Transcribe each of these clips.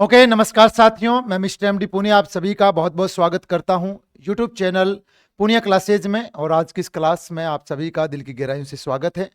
Okay, नमस्कार साथियों, मैं मिस्टर एमडी पुनिया आप सभी का बहुत बहुत स्वागत करता हूं यूट्यूब चैनल पुनिया क्लासेज में। और आज की इस क्लास में आप सभी का दिल की गहराइयों से स्वागत है।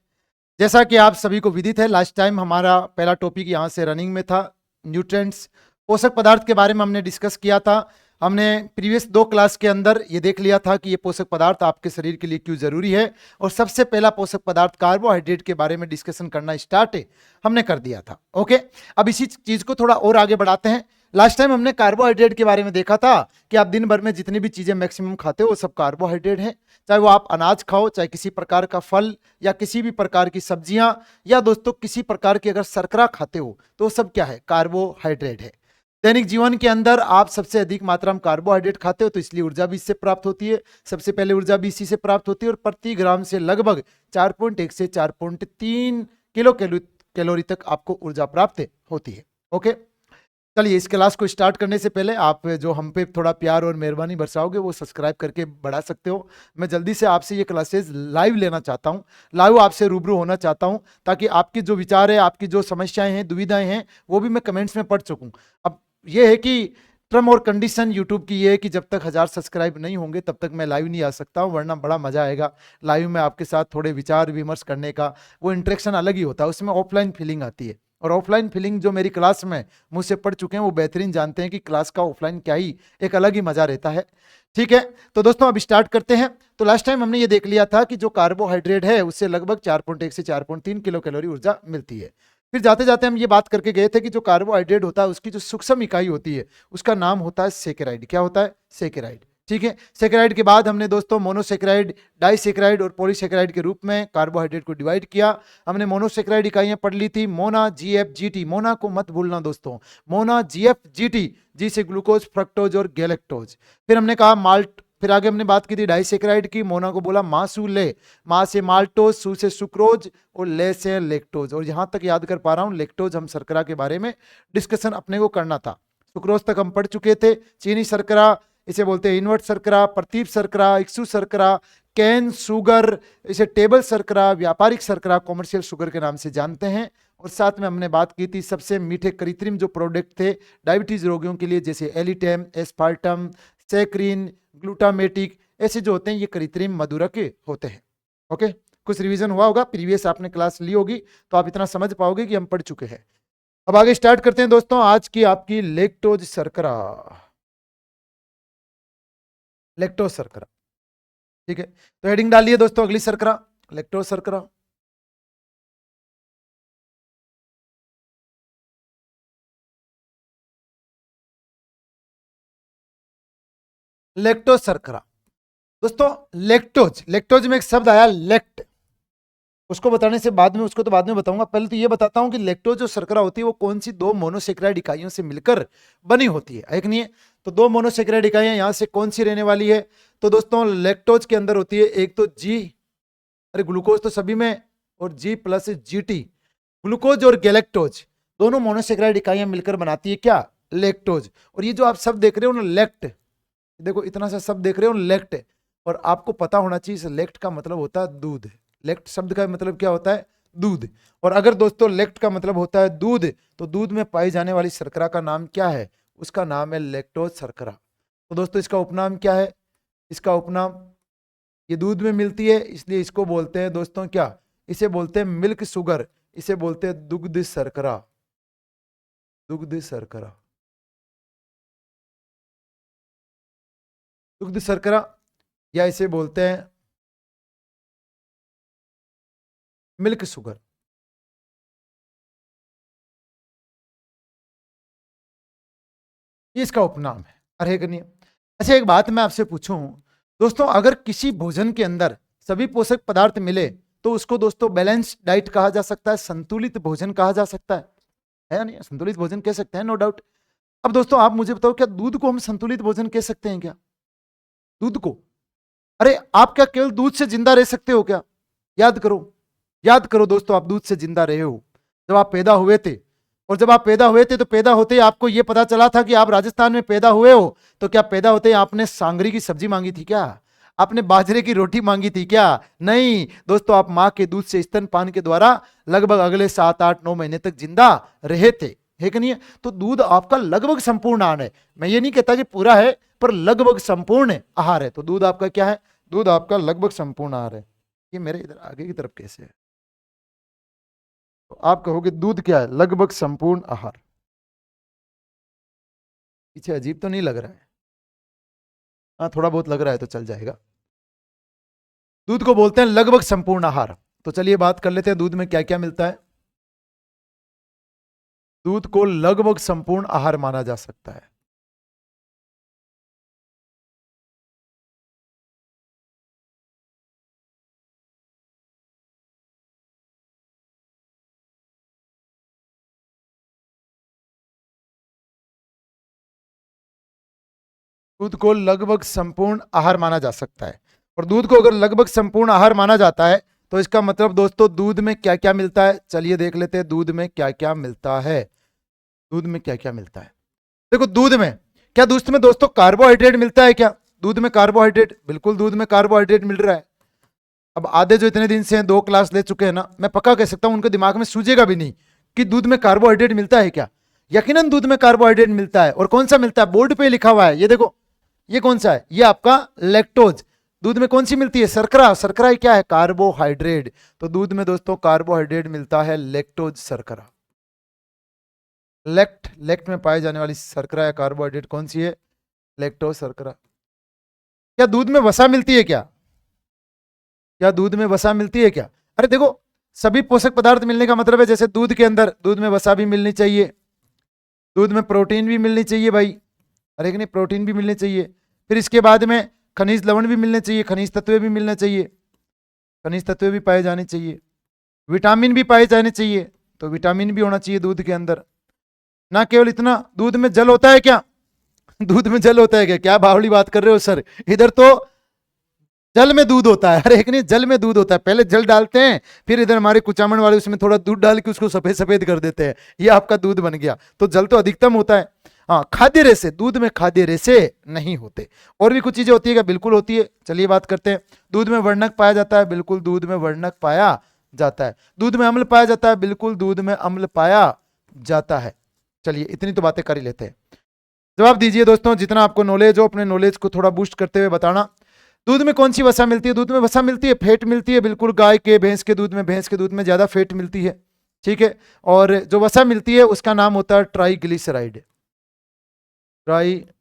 जैसा कि आप सभी को विदित है, लास्ट टाइम हमारा पहला टॉपिक यहाँ से रनिंग में था, न्यूट्रिएंट्स, पोषक पदार्थ के बारे में हमने डिस्कस किया था। हमने प्रीवियस 2 क्लास के अंदर ये देख लिया था कि ये पोषक पदार्थ आपके शरीर के लिए क्यों जरूरी है, और सबसे पहला पोषक पदार्थ कार्बोहाइड्रेट के बारे में डिस्कशन करना स्टार्ट हमने कर दिया था। ओके, अब इसी चीज को थोड़ा और आगे बढ़ाते हैं। लास्ट टाइम हमने कार्बोहाइड्रेट के बारे में देखा था कि आप दिन भर में जितनी भी चीजें मैक्सिमम खाते हो वो सब कार्बोहाइड्रेट है, चाहे वो आप अनाज खाओ, चाहे किसी प्रकार का फल या किसी भी प्रकार की सब्जियां, या दोस्तों किसी प्रकार की अगर शर्करा खाते हो तो वो सब क्या है, कार्बोहाइड्रेट है। दैनिक जीवन के अंदर आप सबसे अधिक मात्रा में कार्बोहाइड्रेट खाते हो, तो इसलिए ऊर्जा भी इससे प्राप्त होती है। सबसे पहले ऊर्जा भी इसी से प्राप्त होती है, और प्रति ग्राम से लगभग 4.1 से 4.3 किलो कैलोरी तक आपको ऊर्जा प्राप्त होती है। ओके, चलिए इस क्लास को स्टार्ट करने से पहले आप जो हम पे थोड़ा प्यार और मेहरबानी बरसाओगे वो सब्सक्राइब करके बढ़ा सकते हो। मैं जल्दी से आपसे ये क्लासेस लाइव लेना चाहता हूँ, लाइव आपसे रूबरू होना चाहता हूँ, ताकि आपकी जो विचार है, आपकी जो समस्याएं हैं, दुविधाएं हैं, वो भी मैं कमेंट्स में पढ़ सकूँ। अब ये है कि टर्म और कंडीशन यूट्यूब की ये है कि जब तक 1000 सब्सक्राइब नहीं होंगे तब तक मैं लाइव नहीं आ सकता हूँ, वरना बड़ा मजा आएगा लाइव में आपके साथ थोड़े विचार विमर्श करने का। वो इंटरेक्शन अलग ही होता है, उसमें ऑफलाइन फीलिंग आती है। और ऑफलाइन फीलिंग जो मेरी क्लास में मुझसे पढ़ चुके हैं वो बेहतरीन जानते हैं कि क्लास का ऑफलाइन क्या ही एक अलग ही मजा रहता है। ठीक है, तो दोस्तों अब स्टार्ट करते हैं। तो लास्ट टाइम हमने ये देख लिया था कि जो कार्बोहाइड्रेट है उससे लगभग 4.1 से 4.3 किलो कैलोरी ऊर्जा मिलती है। फिर जाते जाते हम ये बात करके गए थे कि जो कार्बोहाइड्रेट होता है उसकी जो सूक्ष्म इकाई होती है उसका नाम होता है सेकेराइड। क्या होता है? सेकेराइड। ठीक है, सेकेराइड के बाद हमने दोस्तों मोनोसेकेराइड, डाइसेकेराइड और पॉलीसेकेराइड के रूप में कार्बोहाइड्रेट को डिवाइड किया। हमने मोनोसेकेराइड इकाइयां पढ़ ली थी, मोना, जीएफ, जीटी। मोना को मत भूलना दोस्तों, मोना, जीएफ, जीटी। जी से ग्लूकोज, फ्रक्टोज और गैलेक्टोज। फिर हमने कहा माल्ट, फिर आगे हमने बात की थी डाइसेकेराइड की। मोना को बोला मासू ले, मा से माल्टोज, सू से सुक्रोज और ले से लेक्टोज। और यहां तक याद कर पा रहा हूं, लेक्टोज हम शर्करा के बारे में डिस्कशन अपने को करना था। सुक्रोज तक हम पढ़ चुके थे, चीनी शर्करा, इसे बोलते हैं इन्वर्ट शर्करा, प्रतीप शर्करा, इक्सु शर्करा, कैन शुगर, इसे टेबल शर्करा, व्यापारिक शर्करा, कॉमर्शियल शुगर के नाम से जानते हैं। और साथ में हमने बात की थी सबसे मीठे कृत्रिम जो प्रोडक्ट थे डायबिटीज रोगियों के लिए, जैसे एलिटेम, एस्पार्टम, सैक्रिन, ग्लूटामेटिक, ऐसे जो होते हैं ये कृत्रिम मधुरक होते हैं। ओके, कुछ रिवीजन हुआ होगा, प्रीवियस आपने क्लास ली होगी तो आप इतना समझ पाओगे कि हम पढ़ चुके हैं। अब आगे स्टार्ट करते हैं दोस्तों आज की आपकी लेक्टोज शर्करा, लेक्टोज शर्करा। ठीक है, तो हेडिंग डालिए दोस्तों अगली शर्करा, लेक्टोज शर्करा। लेक्टोज शर्करा दोस्तों, लेक्टोज, लेक्टोज में एक शब्द आया लेक्ट, उसको बताने से बाद में, उसको तो बाद में बताऊंगा, पहले तो ये बताता हूं कि लेक्टोज जो शर्करा होती है वो कौन सी 2 मोनोसेकेराइड इकाइयों से मिलकर बनी होती है। एक नहीं है तो 2 मोनोसेकेराइड इकाइयां, यहां से कौन सी रहने वाली है? तो दोस्तों लेक्टोज के अंदर होती है एक तो जी, अरे ग्लूकोज तो सभी में, और जी प्लस जीटी। ग्लूकोज और गैलेक्टोज दोनों मोनोसेकेराइड इकाइयां मिलकर बनाती है क्या? लेक्टोज। और ये जो आप सब देख रहे हो ना लेक्ट, देखो इतना सा सब देख रहे हो लेक्ट, और आपको पता होना चाहिए इस लेक्ट का मतलब होता है दूध। लेक्ट शब्द का मतलब क्या होता है? दूध। और अगर दोस्तों लेक्ट का मतलब होता है दूध, तो दूध में पाई जाने वाली शर्करा का नाम क्या है? उसका नाम है लेक्टोज शर्करा। तो दोस्तों इसका उपनाम क्या है? इसका उपनाम, ये दूध में मिलती है इसलिए इसको बोलते हैं दोस्तों क्या? इसे बोलते हैं मिल्क शुगर, इसे बोलते हैं दुग्ध शर्करा, दुग्ध शर्करा, दुग्ध शर्करा, या इसे बोलते हैं मिल्क शुगर। ये इसका उपनाम है। अरे नहीं, अच्छा एक बात मैं आपसे पूछूं दोस्तों, अगर किसी भोजन के अंदर सभी पोषक पदार्थ मिले तो उसको दोस्तों बैलेंस डाइट कहा जा सकता है, संतुलित भोजन कहा जा सकता है या नहीं? संतुलित भोजन कह सकते हैं, नो डाउट। अब दोस्तों आप मुझे बताओ, क्या दूध को हम संतुलित भोजन कह सकते हैं क्या? दूध को, अरे आप क्या केवल दूध से जिंदा रह सकते हो क्या? याद करो, याद करो दोस्तों, आप दूध से जिंदा रहे हो जब आप पैदा हुए थे। और जब आप पैदा हुए थे तो पैदा होते ही आपको यह पता चला था कि आप राजस्थान में पैदा हुए हो, तो क्या पैदा होते ही आपने सांगरी की सब्जी मांगी थी क्या? आपने बाजरे की रोटी मांगी थी क्या? नहीं दोस्तों, आप मां के दूध से स्तनपान के द्वारा लगभग अगले 7, 8, 9 महीने तक जिंदा रहे थे। है कि नहीं है? तो दूध आपका लगभग संपूर्ण आहार है। मैं ये नहीं कहता कि पूरा है, पर लगभग संपूर्ण आहार है। तो दूध आपका क्या है? दूध आपका लगभग संपूर्ण आहार है। ये मेरे इधर आगे की तरफ कैसे है? तो आप कहोगे दूध क्या है? लगभग संपूर्ण आहार। पीछे अजीब तो नहीं लग रहा है? हाँ, थोड़ा बहुत लग रहा है तो चल जाएगा। दूध को बोलते हैं लगभग संपूर्ण आहार। तो चलिए बात कर लेते हैं दूध में क्या क्या मिलता है। दूध को लगभग संपूर्ण आहार माना जा सकता है। दूध को लगभग संपूर्ण आहार माना जा सकता है। और दूध को अगर लगभग संपूर्ण आहार माना जाता है तो इसका मतलब दोस्तों दूध में क्या क्या मिलता है, चलिए देख लेते हैं दूध में क्या क्या मिलता है। दूध में क्या क्या मिलता है? देखो दूध में क्या, दूध में दोस्तों कार्बोहाइड्रेट मिलता है क्या? दूध में कार्बोहाइड्रेट, बिल्कुल दूध में कार्बोहाइड्रेट मिल रहा है। अब आधे जो इतने दिन से 2 क्लास ले चुके हैं ना, मैं पक्का कह सकता हूं उनके दिमाग में सूझेगा भी नहीं कि दूध में कार्बोहाइड्रेट मिलता है क्या। यकीनन दूध में कार्बोहाइड्रेट मिलता है। और कौन सा मिलता है? बोर्ड पे लिखा हुआ है, ये देखो, ये कौन सा है? ये आपका लैक्टोज। दूध में कौन सी मिलती है? शर्करा। शर्करा क्या है? कार्बोहाइड्रेट। तो दूध में दोस्तों कार्बोहाइड्रेट मिलता है लैक्टोज शर्करा। लेक्ट में पाई जाने वाली शर्करा या कार्बोहाइड्रेट कौन सी है? लैक्टोज शर्करा। क्या दूध में वसा मिलती है क्या? क्या दूध में वसा मिलती है क्या? अरे देखो, सभी पोषक पदार्थ मिलने का मतलब है जैसे दूध के अंदर, दूध में वसा भी मिलनी चाहिए, दूध में प्रोटीन भी मिलनी चाहिए भाई, अरे नहीं, प्रोटीन भी मिलने चाहिए। फिर इसके बाद में खनिज लवण भी मिलने चाहिए, खनिज तत्व भी मिलने चाहिए, खनिज तत्व भी पाए जाने चाहिए, विटामिन भी पाए जाने चाहिए। तो विटामिन भी होना चाहिए दूध के अंदर। ना केवल इतना, दूध में जल होता है क्या? दूध में जल होता है क्या? क्या बावली बात कर रहे हो सर, इधर तो जल में दूध होता है। अरे एक नहीं, जल में दूध होता है, पहले जल डालते हैं, फिर इधर हमारे कुचामन वाले उसमें थोड़ा दूध डाल के उसको सफेद सफेद कर देते हैं, ये आपका दूध बन गया। तो जल तो अधिकतम होता है। हाँ, खाद्य रेशे, दूध में खाद्य रेशे नहीं होते। और भी कुछ चीजें होती है क्या? बिल्कुल होती है। चलिए बात करते हैं। दूध में वर्णक पाया जाता है, बिल्कुल दूध में वर्णक पाया जाता है। दूध में अम्ल पाया जाता है, बिल्कुल दूध में अम्ल पाया जाता है। चलिए इतनी तो बातें कर ही लेते हैं। जवाब दीजिए दोस्तों, जितना आपको नॉलेज हो अपने नॉलेज को थोड़ा बूस्ट करते हुए बताना। दूध में कौन सी वसा मिलती है? दूध में वसा मिलती है, फैट मिलती है, बिल्कुल गाय के भैंस के दूध में, भैंस के दूध में ज्यादा फैट मिलती है, ठीक है। और जो वसा मिलती है उसका नाम होता है ट्राइग्लिसराइड। ट्राइग्लिसराइड,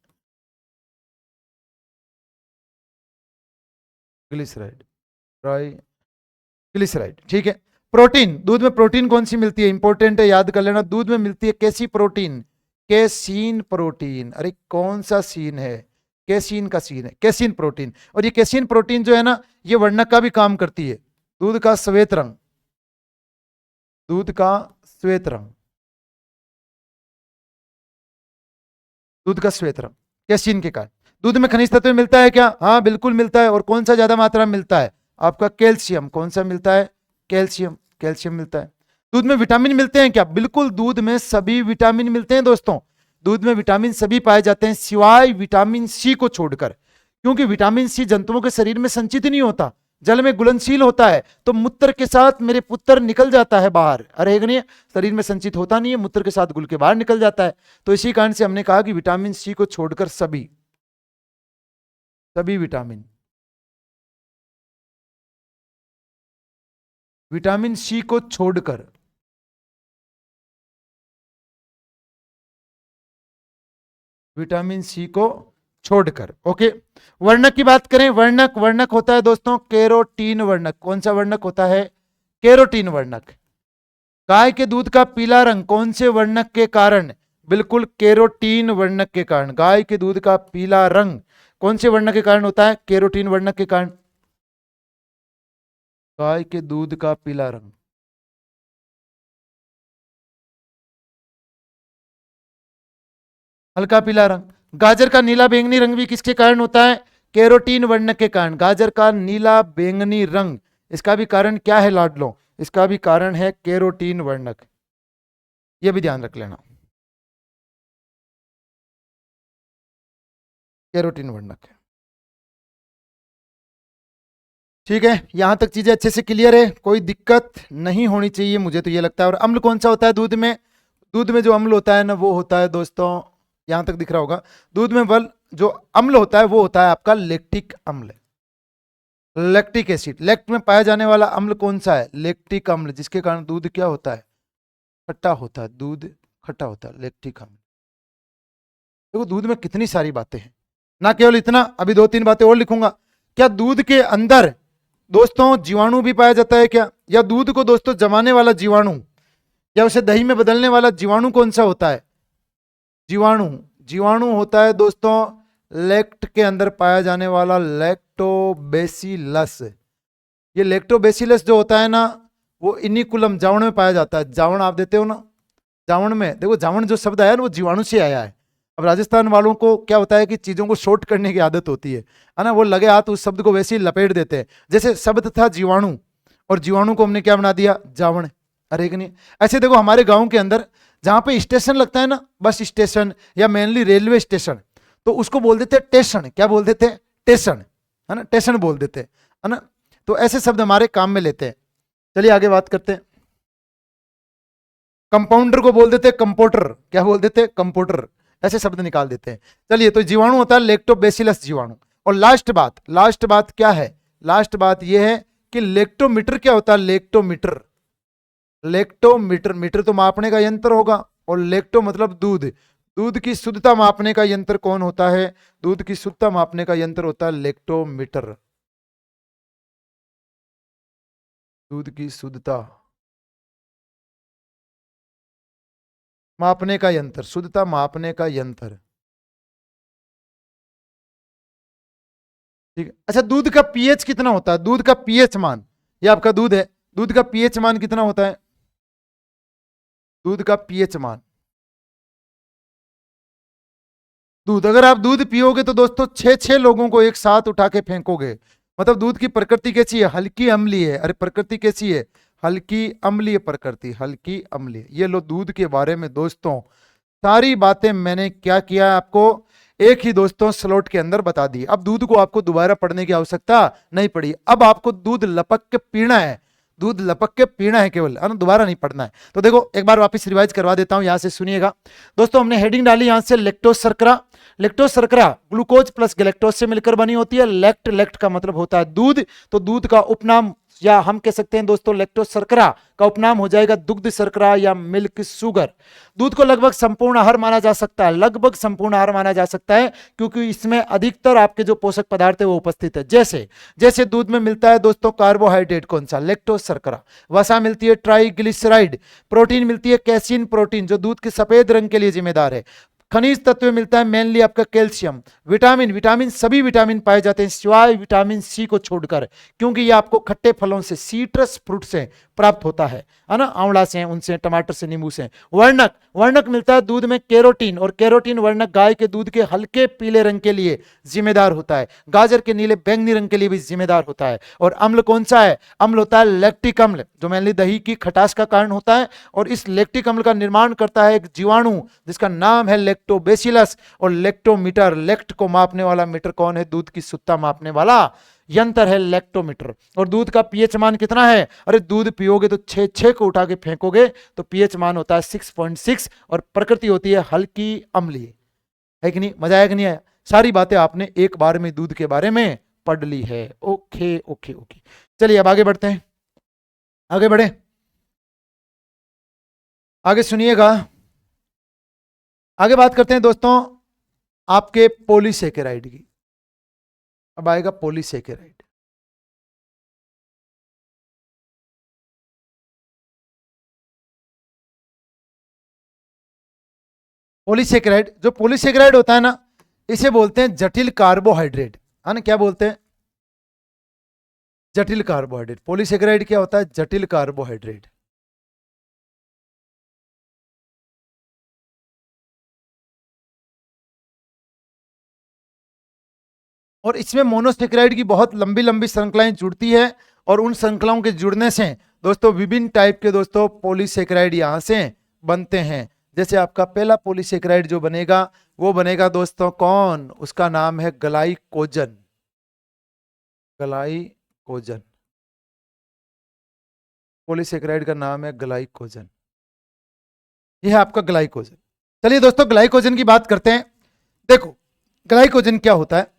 ट्राइग्लिसराइड, ठीक है। प्रोटीन, दूध में प्रोटीन कौन सी मिलती है? इंपॉर्टेंट है, याद कर लेना। दूध में मिलती है कैसी प्रोटीन? Casein protein. अरे कौन सा सीन है? कैसीन का सीन है, कैसीन प्रोटीन। और ये कैसीन प्रोटीन जो है ना, ये वर्णक का भी काम करती है। दूध का श्वेत रंग, दूध का श्वेत रंग, दूध का श्वेत रंग कैसीन के कारण। दूध में खनिज तत्व मिलता है क्या? हाँ बिल्कुल मिलता है। और कौन सा ज्यादा मात्रा में मिलता है? आपका कैल्शियम। कौन सा मिलता है? कैल्शियम, कैल्शियम मिलता है। दूध में विटामिन मिलते हैं क्या? बिल्कुल दूध में सभी विटामिन मिलते हैं दोस्तों। दूध में विटामिन सभी पाए जाते हैं सिवाय विटामिन सी को छोड़कर, क्योंकि विटामिन सी जंतुओं के शरीर में संचित नहीं होता, जल में घुलनशील होता है। तो मूत्र के साथ मेरे पुत्र निकल जाता है बाहर। अरे नहीं, शरीर में संचित होता नहीं है, मूत्र के साथ घुल के बाहर निकल जाता है। तो इसी कारण से हमने कहा कि विटामिन सी को छोड़कर सभी सभी विटामिन, विटामिन सी को छोड़कर, विटामिन सी को छोड़कर, ओके। वर्णक की बात करें, वर्णक, वर्णक होता है दोस्तों कैरोटीन वर्णक। कौन सा वर्णक होता है? कैरोटीन वर्णक। गाय के दूध का पीला रंग कौन से वर्णक के कारण? बिल्कुल कैरोटीन वर्णक के कारण। गाय के दूध का पीला रंग कौन से वर्णक के कारण होता है? कैरोटीन वर्णक के कारण। गाय के दूध का पीला रंग, हल्का पीला रंग। गाजर का नीला बैंगनी रंग भी किसके कारण होता है? कैरोटीन वर्णक के कारण। गाजर का नीला बैंगनी रंग, इसका भी कारण क्या है लाडलो? इसका भी कारण है कैरोटीन वर्णक, यह भी ध्यान रख लेना, कैरोटीन वर्णक है। ठीक है, यहां तक चीजें अच्छे से क्लियर है, कोई दिक्कत नहीं होनी चाहिए मुझे तो ये लगता है। और अम्ल कौन सा होता है दूध में? दूध में जो अम्ल होता है ना वो होता है दोस्तों, यहां तक दिख रहा होगा, दूध में बल जो अम्ल होता है वो होता है आपका लैक्टिक अम्ल, लैक्टिक एसिड। लैक्ट में पाया जाने वाला अम्ल कौन सा है? लैक्टिक अम्ल, जिसके कारण दूध क्या होता है? खट्टा होता है, दूध खट्टा होता है, लैक्टिक अम्ल। देखो दूध में कितनी सारी बातें हैं, ना केवल इतना, अभी दो तीन बातें और लिखूंगा। क्या दूध के अंदर दोस्तों जीवाणु भी पाया जाता है क्या? या दूध को दोस्तों जमाने वाला जीवाणु या उसे दही में बदलने वाला जीवाणु कौन सा होता है? जीवाणु, जीवाणु होता है दोस्तों लैक्ट के अंदर पाया जाने वाला लैक्टोबैसिलस। ये लैक्टोबैसिलस जो होता है ना वो इनिकुलम जावण में पाया जाता है। जावण आप देते हो ना, जावण में देखो, जावण जो शब्द आया ना वो जीवाणु से आया है। अब राजस्थान वालों को क्या होता है कि चीजों को शॉर्ट करने की आदत होती है ना, वो लगे हाथ उस शब्द को वैसे ही लपेट देते हैं। जैसे शब्द था जीवाणु और जीवाणु को हमने क्या बना दिया? जावण। अरे कि नहीं? ऐसे देखो हमारे गांव के अंदर जहां पे स्टेशन लगता है ना, बस स्टेशन या मेनली रेलवे स्टेशन, तो उसको बोल देते टेशन। क्या बोल देते? टेशन, है ना, टेशन बोल देते है ना। तो ऐसे शब्द हमारे काम में लेते हैं। चलिए आगे बात करते हैं। कंपाउंडर को बोल देते कंपोटर। क्या बोल देते? कंपोटर। ऐसे शब्द निकाल देते हैं। चलिए, तो जीवाणु होता है लैक्टोबैसिलस जीवाणु। और लास्ट बात क्या है? लास्ट बात यह है कि लैक्टोमीटर क्या होता है? लैक्टोमीटर, लैक्टोमीटर, मीटर तो मापने का यंत्र होगा, और लैक्टो मतलब दूध। दूध की शुद्धता मापने का यंत्र कौन होता है? दूध की शुद्धता मापने का यंत्र होता है लैक्टोमीटर। दूध की शुद्धता मापने का यंत्र, शुद्धता मापने का यंत्र। ठीक है। अच्छा, दूध का पीएच कितना होता है? दूध का पीएच मान, ये आपका दूध है, दूध का पीएच मान कितना होता है? दूध का पीएच मान, दूध, अगर आप दूध पियोगे तो दोस्तों छह छह लोगों को एक साथ उठा के फेंकोगे। मतलब दूध की प्रकृति कैसी है? हल्की अम्लीय है। अरे प्रकृति कैसी है? हल्की अम्लीय प्रकृति, हल्की अम्लीय। ये लो दूध के बारे में दोस्तों सारी बातें मैंने क्या किया है आपको एक ही दोस्तों स्लॉट के अंदर बता दी। अब दूध को आपको दोबारा पढ़ने की आवश्यकता नहीं पड़ी। अब आपको दूध लपक के पीना है, दूध लपक के पीना है केवल, है ना, दोबारा नहीं पढ़ना है। तो देखो एक बार वापस रिवाइज करवा देता हूं, यहां से सुनिएगा दोस्तों। हमने हेडिंग डाली यहां से लेक्टोज शर्करा। लेक्टोज शर्करा ग्लूकोज प्लस गैलेक्टोज से मिलकर बनी होती है। लेक्ट, लेक्ट का मतलब होता है दूध, तो दूध का उपनाम या हम कह सकते हैं दोस्तों लेक्टोज शर्करा का उपनाम हो जाएगा दुग्ध शर्करा या मिल्क शुगर। दूध को लगभग संपूर्ण आहार माना जा सकता है, लगभग संपूर्ण आहार माना जा सकता है, क्योंकि इसमें अधिकतर आपके जो पोषक पदार्थ है वो उपस्थित है। जैसे जैसे दूध में मिलता है दोस्तों कार्बोहाइड्रेट, कौन सा? लेक्टोज शर्करा। वसा मिलती है ट्राइग्लिसराइड। प्रोटीन मिलती है कैसिन प्रोटीन, जो दूध के सफेद रंग के लिए जिम्मेदार है। खनिज तत्व मिलता है मेनली आपका कैल्शियम। विटामिन, विटामिन सभी विटामिन पाए जाते हैं सिवाय विटामिन सी को छोड़कर, क्योंकि ये आपको खट्टे फलों से, सीट्रस फ्रूट से प्राप्त होता है ना, आंवला से, उनसे, टमाटर से, नींबू से। वर्णक, वर्णक मिलता है दूध में कैरोटीन, और कैरोटीन वर्णक गाय के दूध के हल्के पीले रंग के लिए जिम्मेदार होता है, गाजर के नीले बैंगनी रंग के लिए भी जिम्मेदार होता है। और अम्ल कौन सा है? अम्ल होता है लैक्टिक अम्ल, जो मेनली दही की खटास का कारण होता है। और इस लैक्टिक अम्ल का निर्माण करता है एक जीवाणु जिसका नाम है लैक्टोबैसिलस। और लैक्टोमीटर, लेक्ट को मापने वाला मीटर कौन है? दूध की शुद्धता मापने वाला यंत्र है लैक्टोमीटर। और दूध का पीएच मान कितना है? अरे दूध पियोगे तो छह छह को उठा के फेंकोगे तो पीएच मान होता है 6.6, और प्रकृति होती है हल्की अम्लीय। है कि नहीं? मजा आया कि नहीं आया? सारी बातें आपने एक बार में दूध के बारे में पढ़ ली है। ओके ओके ओके, चलिए अब आगे बढ़ते हैं, आगे बढ़े, आगे सुनिएगा। आगे बात करते हैं दोस्तों आपके पॉलीसेकेराइड की। अब आएगा पॉलीसेकेराइड। पॉलीसेकेराइड, जो पॉलीसेकेराइड होता है ना, इसे बोलते हैं जटिल कार्बोहाइड्रेट, है ना। क्या बोलते हैं? जटिल कार्बोहाइड्रेट। पॉलीसेकेराइड क्या होता है? जटिल कार्बोहाइड्रेट। और इसमें मोनोसेकेराइड की बहुत लंबी लंबी श्रृंखलाएं जुड़ती है, और उन श्रृंखलाओं के जुड़ने से दोस्तों विभिन्न टाइप के दोस्तों पॉलीसेकेराइड यहां से बनते हैं। जैसे आपका पहला पॉलीसेकेराइड जो बनेगा वो बनेगा दोस्तों कौन? उसका नाम है ग्लाइकोजन। ग्लाइकोजन, पॉलीसेकेराइड का नाम है ग्लाइकोजन। यह है आपका ग्लाइकोजन। चलिए दोस्तों ग्लाइकोजन की बात करते हैं। देखो ग्लाइकोजन क्या होता है,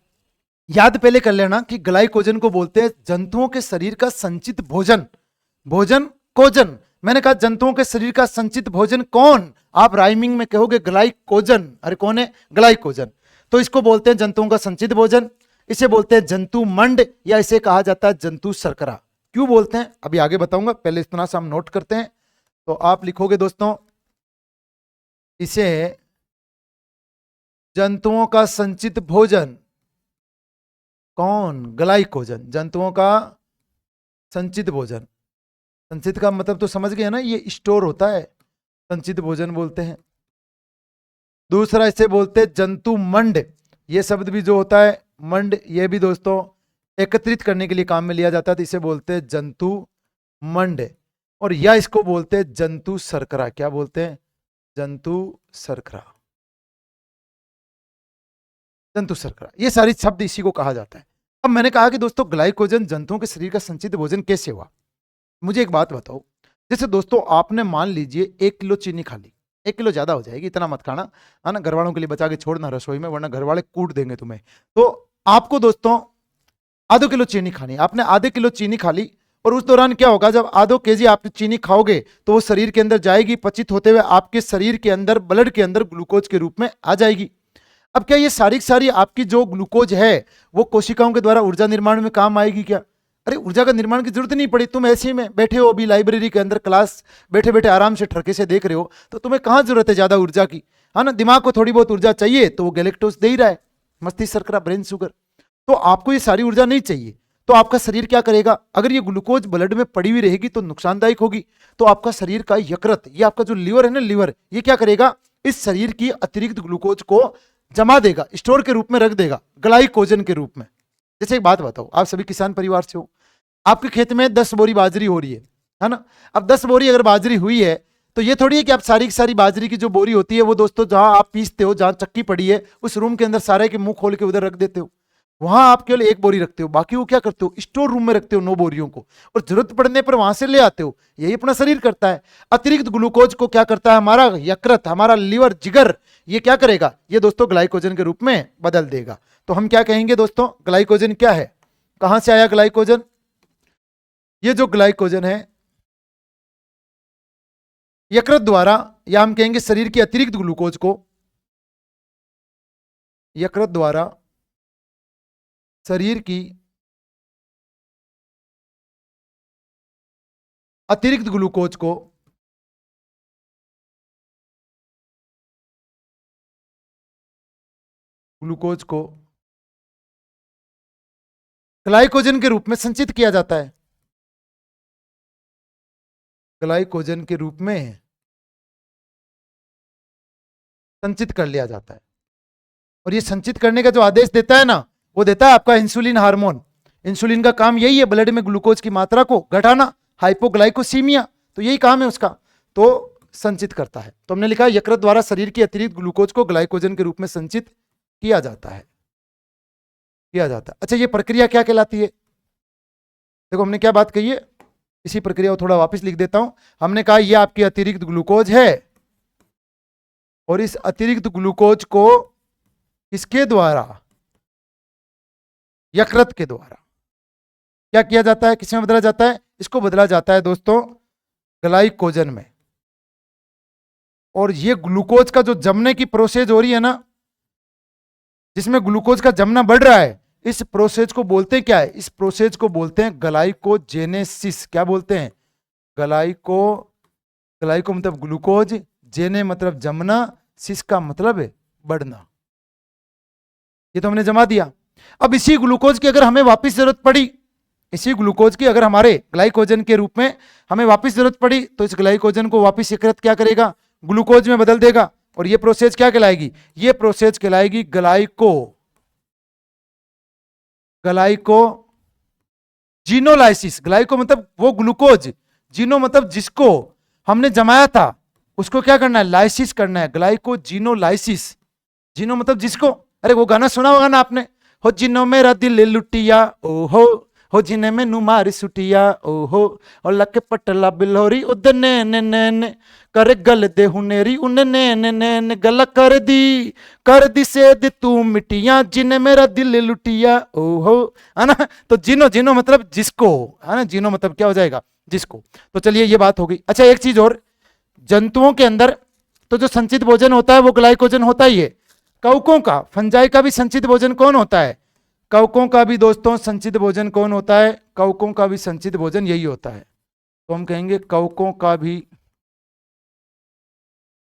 याद पहले कर लेना कि ग्लाइकोजन को बोलते हैं जंतुओं के शरीर का संचित भोजन। भोजन कोजन, मैंने कहा जंतुओं के शरीर का संचित भोजन कौन, आप राइमिंग में कहोगे ग्लाइकोजन। अरे कौन है, ग्लाइकोजन। तो इसको बोलते हैं जंतुओं का संचित भोजन, इसे बोलते हैं जंतु मंड या इसे कहा जाता है जंतु शर्करा। क्यों बोलते हैं अभी आगे बताऊंगा, पहले इतना सा हम नोट करते हैं। तो आप लिखोगे दोस्तों इसे जंतुओं का संचित भोजन कौन, ग्लाइकोजन, जंतुओं का संचित भोजन। संचित का मतलब तो समझ गए ना, ये स्टोर होता है, संचित भोजन बोलते हैं। दूसरा इसे बोलते हैं जंतु मंड, ये शब्द भी जो होता है मंड, ये भी दोस्तों एकत्रित करने के लिए काम में लिया जाता है, तो इसे बोलते हैं जंतु मंड। और या इसको बोलते हैं जंतु शर्करा। क्या बोलते हैं, जंतु शर्करा, जंतु शर्करा, ये सारी शब्द इसी को कहा जाता है। अब मैंने कहा कि दोस्तों ग्लाइकोजन जंतुओं के शरीर का संचित भोजन कैसे हुआ। मुझे एक बात बताओ, जैसे दोस्तों आपने मान लीजिए 1 किलो चीनी खा ली, 1 किलो ज्यादा हो जाएगी, इतना मत खाना, है ना, घर वालों के लिए बचा के छोड़ना रसोई में, वरना घर वाले कूट देंगे तुम्हें। तो आपको दोस्तों आधो किलो चीनी खानी, आपने आधे किलो चीनी खा ली, और उस दौरान क्या होगा, जब आधो केजी आप चीनी खाओगे तो वो शरीर के अंदर जाएगी, पचित होते हुए आपके शरीर के अंदर ब्लड के अंदर ग्लूकोज के रूप में आ जाएगी। अब क्या ये सारी सारी आपकी जो ग्लूकोज है वो कोशिकाओं के द्वारा ऊर्जा निर्माण में काम आएगी क्या? अरे ऊर्जा का निर्माण की जरूरत नहीं पड़ी, तुम ऐसे ही में बैठे हो, अभी लाइब्रेरी के अंदर क्लास बैठे बैठे आराम से ठरके से देख रहे हो, तो तुम्हें कहाँ जरूरत है ज्यादा ऊर्जा की, है ना। दिमाग को थोड़ी बहुत ऊर्जा चाहिए तो वो गैलेक्टोज दे ही रहा है, मस्तिष्क शर्करा, ब्रेन शुगर। तो आपको ये सारी ऊर्जा नहीं चाहिए, तो आपका शरीर क्या करेगा, अगर ये ग्लूकोज ब्लड में पड़ी हुई रहेगी तो नुकसानदायक होगी, तो आपका शरीर का यकृत, ये आपका जो लीवर है ना, लीवर, ये क्या करेगा, इस शरीर की अतिरिक्त ग्लूकोज को जमा देगा, स्टोर के रूप में रख देगा, ग्लाइकोजन के रूप में। जैसे एक बात बताओ, आप सभी किसान परिवार से हो, आपके खेत में 10 बोरी बाजरी हो रही है ना। अब 10 बोरी अगर बाजरी हुई है तो ये थोड़ी है कि आप सारी की सारी बाजरी की जो बोरी होती है वो दोस्तों जहां आप पीसते हो, जहां चक्की पड़ी है उस रूम के अंदर सारे के मुंह खोल के उधर रख देते हो, वहां आप केवल 1 बोरी रखते हो, बाकी वो क्या करते हो, स्टोर रूम में रखते हो 9 बोरियों को, और जरूरत पड़ने पर वहां से ले आते हो। यही अपना शरीर करता है। अतिरिक्त ग्लूकोज को क्या करता है हमारा यकृत, हमारा लीवर, जिगर, ये क्या करेगा, ये दोस्तों ग्लाइकोजन के रूप में बदल देगा। तो हम क्या कहेंगे दोस्तों, ग्लाइकोजन क्या है, कहां से आया ग्लाइकोजन, ये जो ग्लाइकोजन है यकृत द्वारा, या हम कहेंगे शरीर की अतिरिक्त ग्लूकोज को यकृत द्वारा शरीर की अतिरिक्त ग्लूकोज को ग्लाइकोजन के रूप में संचित किया जाता है, ग्लाइकोजन के रूप में संचित कर लिया जाता है। और ये संचित करने का जो आदेश देता है ना, वो देता है आपका इंसुलिन हार्मोन। इंसुलिन का काम यही है, ब्लड में ग्लूकोज की मात्रा को घटाना, हाइपोग्लाइकोसीमिया, तो यही काम है उसका, तो संचित करता है। तो हमने लिखा यकृत द्वारा शरीर की अतिरिक्त ग्लूकोज को ग्लाइकोजन के रूप में संचित किया जाता है, किया जाता है। अच्छा, ये प्रक्रिया क्या कहलाती है, देखो हमने क्या बात कही है, इसी प्रक्रिया को थोड़ा वापस लिख देता हूं। हमने कहा ये आपकी अतिरिक्त ग्लूकोज है, और इस अतिरिक्त ग्लूकोज को किसके द्वारा, यकृत के द्वारा क्या किया जाता है, किसमें बदला जाता है, इसको बदला जाता है दोस्तों ग्लाइकोजन में। और ये ग्लूकोज का जो जमने की प्रोसेस हो रही है ना, जिसमें ग्लूकोज का जमना बढ़ रहा है, इस प्रोसेस को बोलते हैं क्या है, इस प्रोसेस को बोलते हैं ग्लाइकोजेनेसिस। क्या बोलते हैं, ग्लाइको मतलब ग्लूकोज, जेने मतलब जमना, सिस का मतलब है बढ़ना। ये तो हमने जमा दिया। अब इसी ग्लूकोज की अगर हमें वापस जरूरत पड़ी, इसी ग्लूकोज की अगर हमारे ग्लाइकोजन के रूप में हमें वापस जरूरत पड़ी, तो इस ग्लाइकोजन को वापस यकृत क्या करेगा, ग्लूकोज में बदल देगा। और ये प्रोसेस क्या कहलाएगी, ये प्रोसेस कहलाएगी ग्लाइकोजीनोलाइसिस। ग्लाइको मतलब वो ग्लूकोज, जीनो मतलब जिसको हमने जमाया था उसको क्या करना है, लाइसिस करना है, ग्लाइकोजीनोलाइसिस। जीनो मतलब जिसको, अरे वो गाना सुना होगा ना आपने, हो जिनो मेरा दिल लुटिया, ओ हो हो जिन्हें मैनू मार सुटिया ओहो और लके पटला बिलोरी उदने ने कर गल दे हुनेरी उन्ने गल कर दी सेद तू मिटिया जिन्हें मेरा दिल लुटिया ओहो, है ना। तो जिनो जिनो मतलब जिसको, है ना, जिनो मतलब क्या हो जाएगा, जिसको। तो चलिए ये बात हो गई। अच्छा एक चीज और, जंतुओं के अंदर तो जो संचित भोजन होता है वो ग्लाइकोजन होता ही है। कवकों का, फंजाई का भी संचित भोजन कौन होता है? कवकों का भी दोस्तों संचित भोजन कौन होता है? कवकों का भी संचित भोजन यही होता है। तो हम कहेंगे कवकों का भी,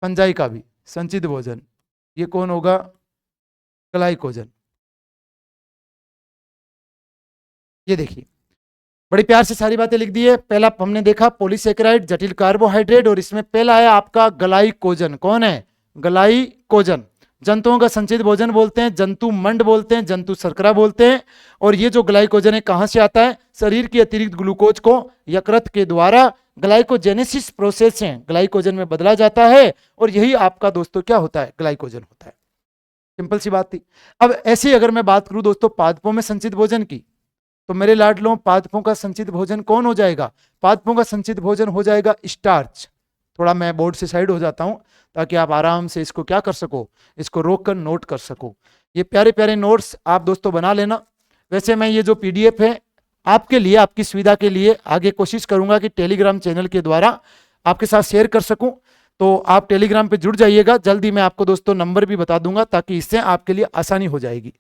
फंजाई का भी संचित भोजन ये कौन होगा? ग्लाइकोजन। ये देखिए बड़ी प्यार से सारी बातें लिख दी है। पहला हमने देखा पॉलीसेकेराइड, जटिल कार्बोहाइड्रेट, और इसमें पहला है आपका ग्लाइकोजन। कौन है? ग्लाइकोजन। जंतुओं का संचित भोजन बोलते हैं, जंतु मंड बोलते हैं, जंतु शर्करा बोलते हैं। और ये जो ग्लाइकोजन है कहां से आता है? शरीर की अतिरिक्त ग्लूकोज को यकृत के द्वारा ग्लाइकोजेनेसिस प्रोसेस है, ग्लाइकोजन में बदला जाता है, और यही आपका दोस्तों क्या होता है? ग्लाइकोजन होता है। सिंपल सी बात थी। अब ऐसे ही अगर मैं बात करूं दोस्तों पादपों में संचित भोजन की, तो मेरे लाडलों पादपों का संचित भोजन कौन हो जाएगा? पादपों का संचित भोजन हो जाएगा स्टार्च। थोड़ा मैं बोर्ड से साइड हो जाता हूं ताकि आप आराम से इसको क्या कर सको, इसको रोक कर नोट कर सको। ये प्यारे प्यारे नोट्स आप दोस्तों बना लेना। वैसे मैं ये जो पीडीएफ है आपके लिए, आपकी सुविधा के लिए आगे कोशिश करूंगा कि टेलीग्राम चैनल के द्वारा आपके साथ शेयर कर सकूं। तो आप टेलीग्राम पे जुड़ जाइएगा। जल्दी मैं आपको दोस्तों नंबर भी बता दूंगा ताकि इससे आपके लिए आसानी हो जाएगी।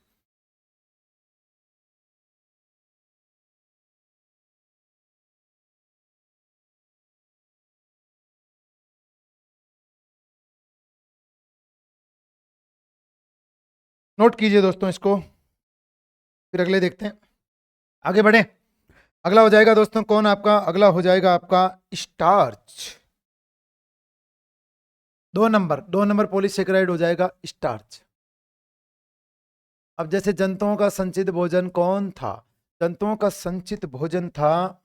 नोट कीजिए दोस्तों इसको, फिर अगले देखते हैं, आगे बढ़े। अगला हो जाएगा दोस्तों कौन आपका? अगला हो जाएगा आपका स्टार्च। 2 नंबर पॉलीसेकेराइड हो जाएगा स्टार्च। अब जैसे जंतुओं का संचित भोजन कौन था? जंतुओं का संचित भोजन था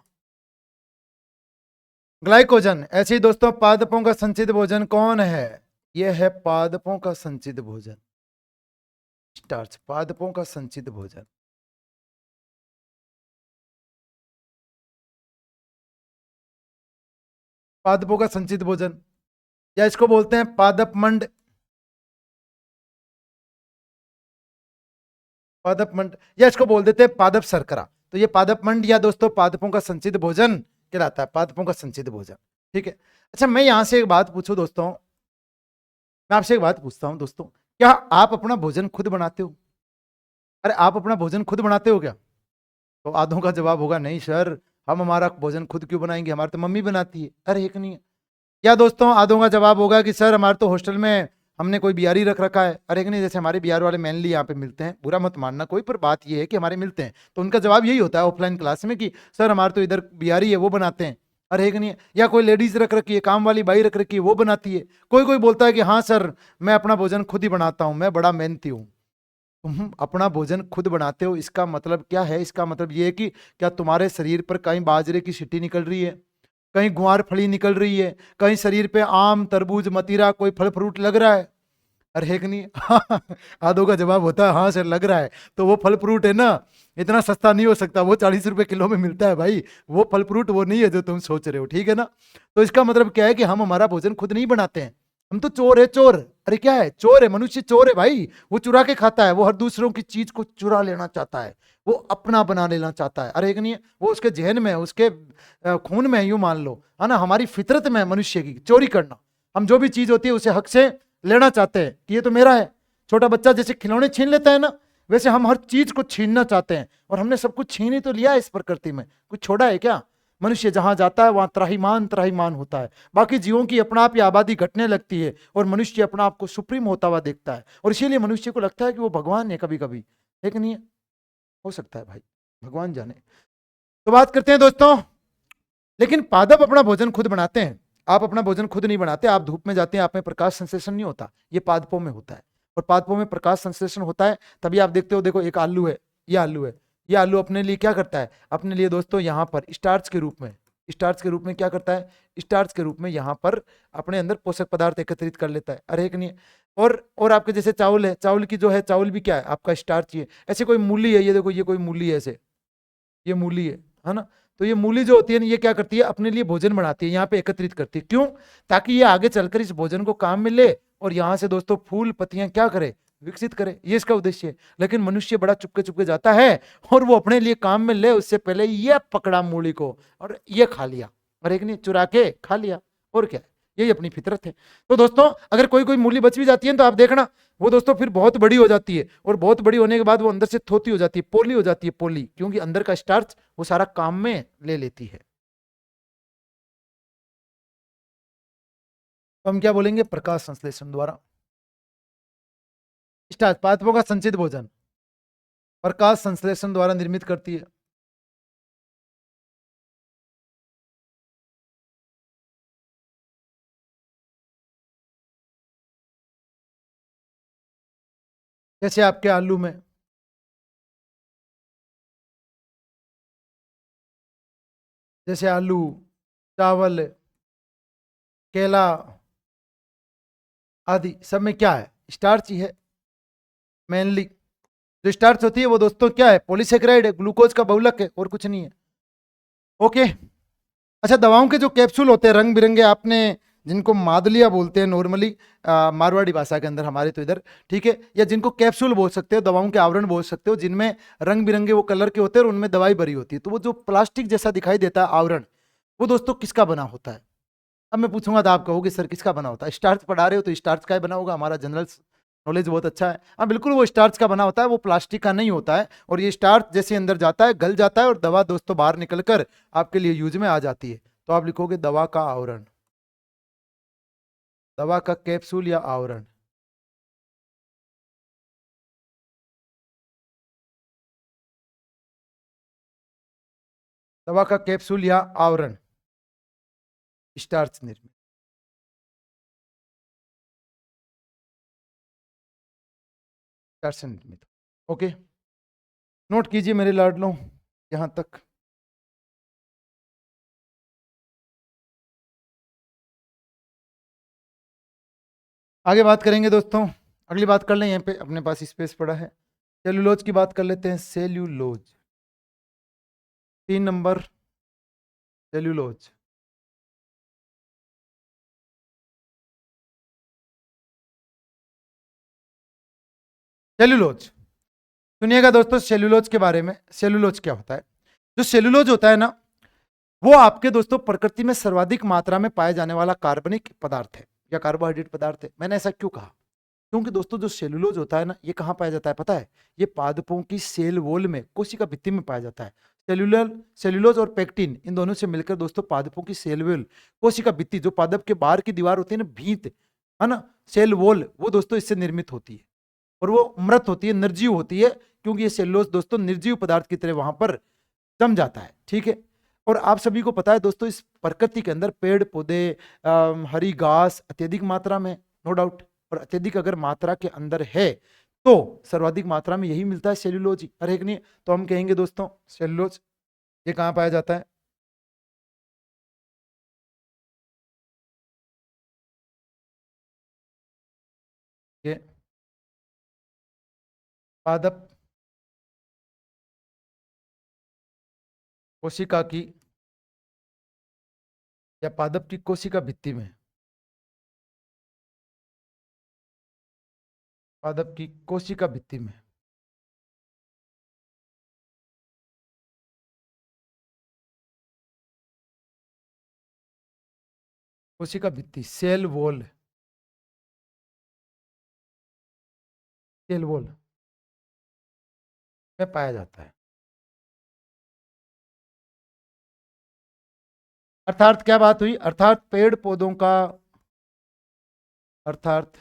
ग्लाइकोजन। ऐसे ही दोस्तों पादपों का संचित भोजन कौन है? यह है पादपों का संचित भोजन स्टार्च, पादपों का संचित भोजन। पादपों का संचित भोजन, या इसको बोलते हैं पादप मंड। पादप मंड, या इसको बोल देते हैं पादप शर्करा। तो ये पादप मंड या दोस्तों पादपों का संचित भोजन कहलाता है, पादपों का संचित भोजन। ठीक है। अच्छा मैं यहां से एक बात पूछूं दोस्तों, मैं आपसे एक बात पूछता हूं दोस्तों, क्या आप अपना भोजन खुद बनाते हो? अरे आप अपना भोजन खुद बनाते हो क्या? तो आधों का जवाब होगा नहीं सर, हम हमारा भोजन खुद क्यों बनाएंगे, हमारी तो मम्मी बनाती है। अरे एक नहीं है। या दोस्तों आधों का जवाब होगा कि सर हमारे तो हॉस्टल में हमने कोई बिहारी रख रखा है। अरे नहीं, जैसे हमारे बिहार वाले मेनली यहाँ पे मिलते हैं, बुरा मत मानना कोई, पर बात ये है कि हमारे मिलते हैं, तो उनका जवाब यही होता है ऑफलाइन क्लास में कि सर हमारे तो इधर बिहारी है वो बनाते हैं। अरे एक नहीं है। या कोई लेडीज रख रखी है, काम वाली बाई रख रखी है, वो बनाती है। कोई कोई बोलता है कि हाँ सर मैं अपना भोजन खुद ही बनाता हूँ, मैं बड़ा मेहनती हूँ। तुम अपना भोजन खुद बनाते हो, इसका मतलब क्या है? इसका मतलब ये है कि क्या तुम्हारे शरीर पर कहीं बाजरे की छिट्टी निकल रही है, कहीं गुआर फली निकल रही है, कहीं शरीर पे आम तरबूज मतीरा कोई फल फ्रूट लग रहा है? अरे है कि नहीं? आधों का जवाब होता है हाँ सर लग रहा है। तो वो फल फ्रूट है ना, इतना सस्ता नहीं हो सकता, वो 40 रुपए किलो में मिलता है भाई। वो फल फ्रूट वो नहीं है जो तुम सोच रहे हो, ठीक है ना। तो इसका मतलब क्या है कि हम हमारा भोजन खुद नहीं बनाते हैं, हम तो चोर है चोर। अरे क्या है? चोर है, मनुष्य चोर है भाई। वो चुरा के खाता है, वो हर दूसरों की चीज को चुरा लेना चाहता है, वो अपना बना लेना चाहता है। अरे एक नहीं है, वो उसके जहन में है, उसके खून में है, यूं मान लो, है ना। हमारी फितरत में है मनुष्य की चोरी करना। हम जो भी चीज होती है उसे हक से लेना चाहते हैं कि ये तो मेरा है। छोटा बच्चा जैसे खिलौने छीन लेता है ना, वैसे हम हर चीज को छीनना चाहते हैं, और हमने सब कुछ छीन ही तो लिया है इस प्रकृति में, कुछ छोड़ा है क्या? मनुष्य जहां जाता है वहां त्राहिमाम त्राहिमाम होता है। बाकी जीवों की अपना आप ही आबादी घटने लगती है, और मनुष्य अपना आप को सुप्रीम होता हुआ देखता है, और इसीलिए मनुष्य को लगता है कि वो भगवान है कभी कभी। लेकिन ये हो सकता है भाई, भगवान जाने। तो बात करते हैं दोस्तों, लेकिन पादप अपना भोजन खुद बनाते हैं, आप अपना भोजन खुद नहीं बनाते। आप धूप में जाते हैं, आप में प्रकाश संश्लेषण नहीं होता, ये पादपों में होता है। और पादपों में प्रकाश संश्लेषण होता है तभी आप देखते हो, देखो एक आलू है, ये आलू है, ये आलू अपने लिए क्या करता है? अपने लिए दोस्तों यहाँ पर स्टार्च के रूप में, स्टार्च के रूप में क्या करता है? स्टार्च के रूप में यहाँ पर अपने अंदर पोषक पदार्थ एकत्रित कर लेता है। अरे एक नहीं है। और आपके जैसे चावल है, चावल की जो है, चावल भी क्या है? आपका स्टार्च ही है। ऐसे कोई मूली है, ये देखो ये कोई मूली है ऐसे, ये मूली है ना। तो ये मूली जो होती है ना, ये क्या करती है, अपने लिए भोजन बनाती है, यहाँ पे एकत्रित करती है। क्यों? ताकि ये आगे चलकर इस भोजन को काम में ले और यहाँ से दोस्तों फूल पत्तियां क्या करे, विकसित करे, ये इसका उद्देश्य है। लेकिन मनुष्य बड़ा चुपके चुपके जाता है और वो अपने लिए काम में ले उससे पहले ये पकड़ा मूली को और ये खा लिया, और एक ने चुरा के खा लिया, और क्या, यही अपनी फितरत है। तो दोस्तों अगर कोई कोई मूली बच भी जाती है तो आप देखना वो दोस्तों फिर बहुत बड़ी हो जाती है, और बहुत बड़ी होने के बाद वो अंदर से थोती हो जाती है, पोली हो जाती है, पोली, क्योंकि अंदर का स्टार्च वो सारा काम में ले लेती है। तो हम क्या बोलेंगे, प्रकाश संश्लेषण द्वारा स्टार्च पादपों का संचित भोजन प्रकाश संश्लेषण द्वारा निर्मित करती है। जैसे आपके आलू में, जैसे आलू, चावल, केला आदि सब में क्या है, स्टार्च ही है मेनली। जो स्टार्च होती है वो दोस्तों क्या है, पॉलीसेकेराइड है, ग्लूकोज का बहुलक है, और कुछ नहीं है। ओके। अच्छा, दवाओं के जो कैप्सूल होते हैं रंग बिरंगे, आपने जिनको मादलिया बोलते हैं नॉर्मली मारवाड़ी भाषा के अंदर, हमारे तो इधर, ठीक है, या जिनको कैप्सूल बोल सकते हो, दवाओं के आवरण बोल सकते हो, जिनमें रंग बिरंगे वो कलर के होते हैं और उनमें दवाई भरी होती है, तो वो जो प्लास्टिक जैसा दिखाई देता है आवरण, वो दोस्तों किसका बना होता है? अब मैं पूछूंगा तो आप कहोगे सर किसका बना होता है, स्टार्च पढ़ा रहे हो तो स्टार्च का ही बना होगा, हमारा जनरल नॉलेज बहुत अच्छा है। हाँ बिल्कुल, वो स्टार्च का बना होता है, वो प्लास्टिक का नहीं होता है, और ये स्टार्च जैसे अंदर जाता है गल जाता है और दवा दोस्तों बाहर निकलकर आपके लिए यूज में आ जाती है। तो आप लिखोगे दवा का आवरण, दवा का कैप्सूल या आवरण। दवा का कैप्सूल या आवरण स्टार्च निर्मित, स्टार्च से निर्मित। ओके, नोट कीजिए मेरे लाडलों यहां तक। आगे बात करेंगे दोस्तों, अगली बात कर लें, यहाँ पे अपने पास स्पेस पड़ा है, सेल्यूलोज की बात कर लेते हैं। Cellulose, 3 number, cellulose. सेल्यूलोज, सुनिएगा दोस्तों सेल्यूलोज के बारे में। सेल्यूलोज क्या होता है? जो सेल्यूलोज होता है ना, वो आपके दोस्तों प्रकृति में सर्वाधिक मात्रा में पाए जाने वाला कार्बनिक पदार्थ है या कार्बोहाइड्रेट पदार्थ है। मैंने ऐसा क्यों कहा? क्योंकि दोस्तों जो सेलुलोज होता है ना, ये कहाँ पाया जाता है पता है? ये पादपों की सेल वॉल में, कोशिका भित्ति में पाया जाता है। सेलुलर सेलुलोज और पेक्टिन, इन दोनों से मिलकर दोस्तों पादपों की सेल वॉल, कोशिका भित्ति, जो पादप के बाहर की दीवार होती है ना, भीत, है ना, सेल वॉल, वो दोस्तों इससे निर्मित होती है, और वो मृत होती है, निर्जीव होती है, क्योंकि ये सेलुलोज दोस्तों निर्जीव पदार्थ की तरह वहां पर जम जाता है, ठीक है। और आप सभी को पता है दोस्तों, इस प्रकृति के अंदर पेड़ पौधे, हरी घास अत्यधिक मात्रा में, नो डाउट, और अत्यधिक अगर मात्रा के अंदर है तो सर्वाधिक मात्रा में यही मिलता है, सेल्यूलोज ही, हर एक नहीं। तो हम कहेंगे दोस्तों सेल्यूलोज ये कहाँ पाया जाता है? ये पादप कोशिका की, या पादप की कोशिका भित्ति में, पादप की कोशिका भित्ति में, कोशिका भित्ति, सेल वॉल, सेल वॉल में पाया जाता है। अर्थात क्या बात हुई, अर्थात पेड़ पौधों का, अर्थात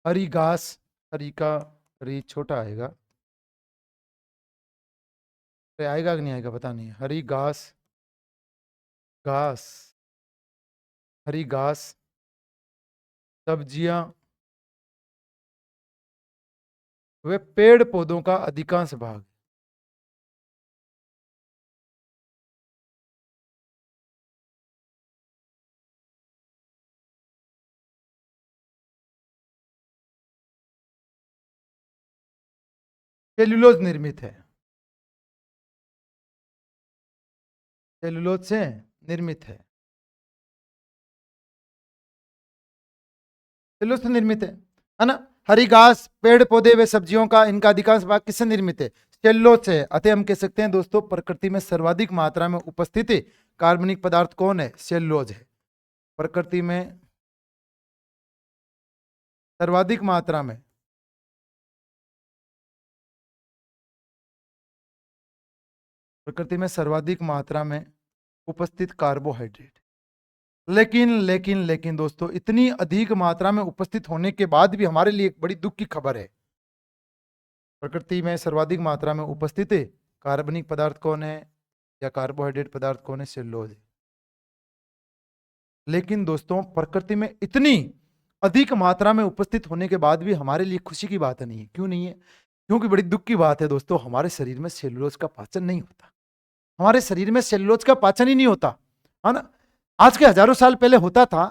हरी घास, हरी का हरी छोटा आएगा, अरे आएगा कि नहीं आएगा पता नहीं, हरी घास, घास, हरी घास, सब्जियां, वे पेड़ पौधों का अधिकांश भाग। सेल्यूलोज निर्मित है, सेल्यूलोज से निर्मित सेल्यूलोज से निर्मित है ना। हरी घास, पेड़ पौधे व सब्जियों का इनका अधिकांश भाग किससे निर्मित है? सेल्यूलोज से। अतः हम कह सकते हैं दोस्तों, प्रकृति में सर्वाधिक मात्रा में उपस्थित कार्बनिक पदार्थ कौन है? सेल्यूलोज है। प्रकृति में सर्वाधिक मात्रा में उपस्थित कार्बोहाइड्रेट। लेकिन दोस्तों, इतनी अधिक मात्रा में उपस्थित होने के बाद भी हमारे लिए एक बड़ी दुख की खबर है। प्रकृति में सर्वाधिक मात्रा में उपस्थित कार्बनिक पदार्थ कौन है या कार्बोहाइड्रेट पदार्थ कौन है? सेल्यूलोज है। लेकिन दोस्तों, प्रकृति में इतनी अधिक मात्रा में उपस्थित होने के बाद भी हमारे लिए खुशी की बात नहीं है। क्यों नहीं है? क्योंकि बड़ी दुख की बात है दोस्तों, हमारे शरीर में सेल्यूलोज का पाचन नहीं होता। हमारे शरीर में सेल्यूलोज का पाचन ही नहीं होता, है ना। आज के हजारों साल पहले होता था,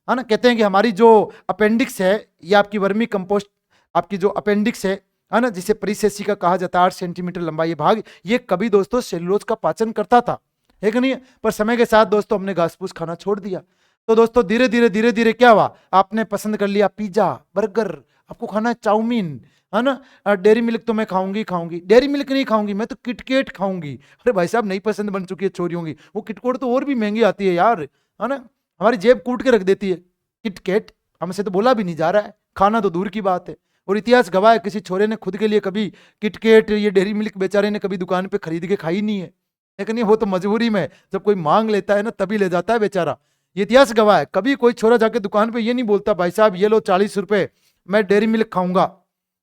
है ना। कहते हैं कि हमारी जो अपेंडिक्स है, ये आपकी वर्मी कंपोस्ट, आपकी जो अपेंडिक्स है ना, जिसे परिसेसिका कहा जाता है, 8 सेंटीमीटर लंबा ये भाग, ये कभी दोस्तों सेल्यूलोज का पाचन करता था, है कि नहीं? पर समय के साथ दोस्तों हमने घास फूस खाना छोड़ दिया। तो दोस्तों धीरे धीरे क्या हुआ? आपने पसंद कर लिया पिज्जा, बर्गर, आपको खाना है चाउमीन, है ना। डेयरी मिल्क तो मैं खाऊंगी, डेयरी मिल्क नहीं खाऊंगी, मैं तो किटकेट खाऊंगी। अरे भाई साहब, नई पसंद बन चुकी है चोरियों की। वो किटकेट तो और भी महंगी आती है यार, है ना। हमारी जेब कूट के रख देती है किटकेट। हमसे तो बोला भी नहीं जा रहा है, खाना तो दूर की बात है। और इतिहास गवाह है, किसी छोरे ने खुद के लिए कभी किटकेट, ये डेयरी मिल्क बेचारे ने कभी दुकान पे खरीद के खाई नहीं है, लेकिन वो तो मजबूरी में जब कोई मांग लेता है ना, तभी ले जाता है बेचारा। ये इतिहास गवाह है। कभी कोई छोरा जाके दुकान पे ये नहीं बोलता, भाई साहब ये लो 40 रुपए, मैं डेयरी मिल्क खाऊंगा।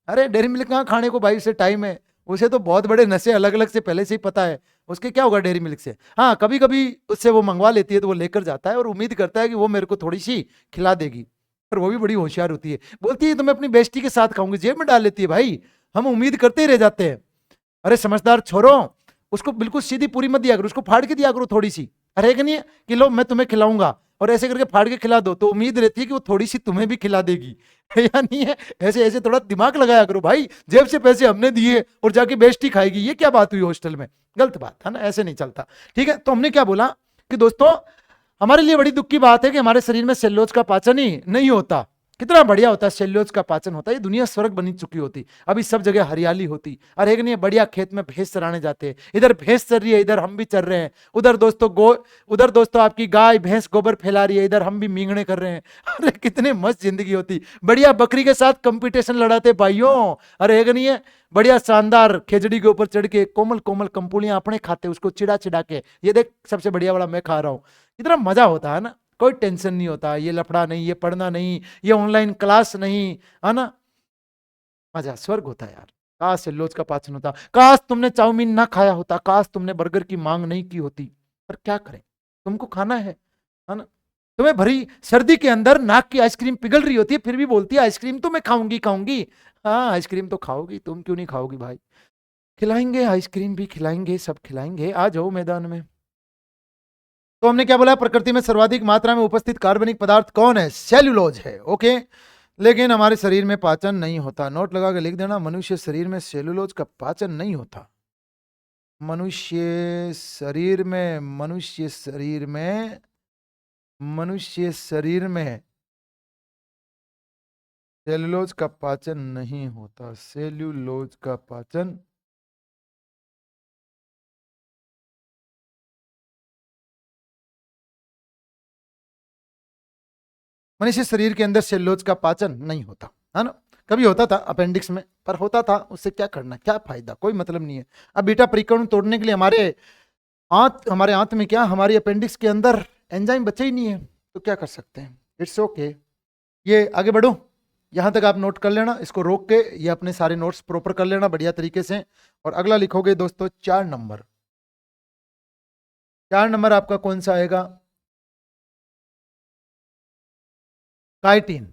अरे डेयरी मिल्क कहाँ खाने को भाई, उसे टाइम है, उसे तो बहुत बड़े नशे अलग अलग से पहले से ही पता है, उसके क्या होगा डेयरी मिल्क से। हाँ, कभी कभी उससे वो मंगवा लेती है तो वो लेकर जाता है और उम्मीद करता है कि वो मेरे को थोड़ी सी खिला देगी। पर वो भी बड़ी होशियार होती है, बोलती है तो मैं अपनी बेस्टी के साथ खाऊंगी, जेब में डाल लेती है। भाई हम उम्मीद करते ही रह जाते हैं। अरे समझदार छोरो, उसको बिल्कुल सीधी पूरी मत दिया करो, उसको फाड़ के दिया करो थोड़ी सी। अरे कि नहीं, कि लो मैं तुम्हें खिलाऊंगा, और ऐसे करके फाड़ के खिला दो तो उम्मीद रहती है कि वो थोड़ी सी तुम्हें भी खिला देगी। या नहीं है? ऐसे ऐसे थोड़ा दिमाग लगाया करो भाई। जेब से पैसे हमने दिए और जाके बेइज्जती खाएगी, ये क्या बात हुई हॉस्टल में? गलत बात है ना, ऐसे नहीं चलता। ठीक है, तो हमने क्या बोला कि दोस्तों, हमारे लिए बड़ी दुख की बात है कि हमारे शरीर में सेल्यूलोज का पाचन ही नहीं होता। कितना बढ़िया होता है सेल्यूलोज का पाचन होता है, ये दुनिया स्वर्ग बनी चुकी होती, अभी सब जगह हरियाली होती। अरे एक नहीं, बढ़िया खेत में भैंस चराने जाते हैं, इधर भैंस चर रही है, इधर हम भी चर रहे हैं, उधर दोस्तों आपकी गाय भैंस गोबर फैला रही है, इधर हम भी मींगने कर रहे हैं। अरे कितने मस्त जिंदगी होती, बढ़िया बकरी के साथ कंपटीशन लड़ाते भाइयों। अरे एक नहीं है, बढ़िया शानदार खेजड़ी के ऊपर चढ़ के कोमल कोमल कंपुलियां अपने खाते, उसको चिड़ा चिड़ा के, ये देख सबसे बढ़िया वाला मैं खा रहा हूँ। इतना मजा होता है ना, कोई टेंशन नहीं होता, ये लफड़ा नहीं, ये पढ़ना नहीं, ये ऑनलाइन क्लास नहीं, है ना। मजा स्वर्ग होता है यार। काश सेल्यूलोज का पाचन होता, काश तुमने चाउमीन ना खाया होता, काश तुमने बर्गर की मांग नहीं की होती। पर क्या करें, तुमको खाना है ना। तुम्हें भरी सर्दी के अंदर नाक की आइसक्रीम पिघल रही होती है, फिर भी बोलती है आइसक्रीम तो मैं खाऊंगी। हाँ, आइसक्रीम तो खाओगी, तुम क्यों नहीं खाओगी भाई? खिलाएंगे, आइसक्रीम भी खिलाएंगे, सब खिलाएंगे, आ जाओ मैदान में। तो हमने क्या बोला? प्रकृति में सर्वाधिक मात्रा में उपस्थित कार्बनिक पदार्थ कौन है? सेल्यूलोज है। ओके, लेकिन हमारे शरीर में पाचन नहीं होता। नोट लगा के लिख देना, मनुष्य शरीर में सेल्यूलोज का पाचन नहीं होता। मनुष्य शरीर में सेल्यूलोज का पाचन नहीं होता। सेल्यूलोज का पाचन मनुष्य शरीर के अंदर सेल्यूलोज का पाचन नहीं होता, है ना। कभी होता था अपेंडिक्स में, पर होता था, उससे क्या करना, क्या फायदा, कोई मतलब नहीं है। अब बीटा परिकर्ण तोड़ने के लिए हमारे आंत में क्या, हमारी अपेंडिक्स के अंदर एंजाइम बचे ही नहीं है, तो क्या कर सकते हैं। It's okay. ये आगे बढ़ो, यहां तक आप नोट कर लेना, इसको रोक के ये अपने सारे नोट्स प्रॉपर कर लेना बढ़िया तरीके से। और अगला लिखोगे दोस्तों 4 नंबर। 4 नंबर आपका कौन सा आएगा? काइटिन।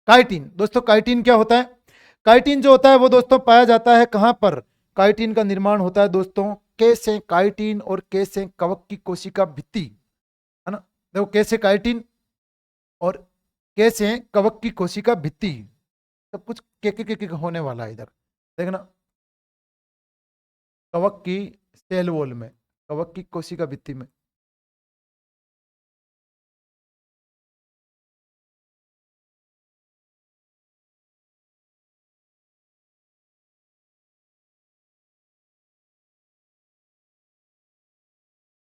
काइटिन दोस्तों, काइटिन क्या होता है? काइटिन जो होता है वो दोस्तों पाया जाता है कहां पर? काइटिन का निर्माण होता है दोस्तों कैसे? काइटिन और कैसे कवक की कोशिका भित्ति, है ना। देखो कैसे काइटिन और कैसे कवक की कोशिका भित्ति, सब कुछ के होने वाला है इधर देखना। कवक की सेल वॉल में, कवक की कोशिका भित्ति में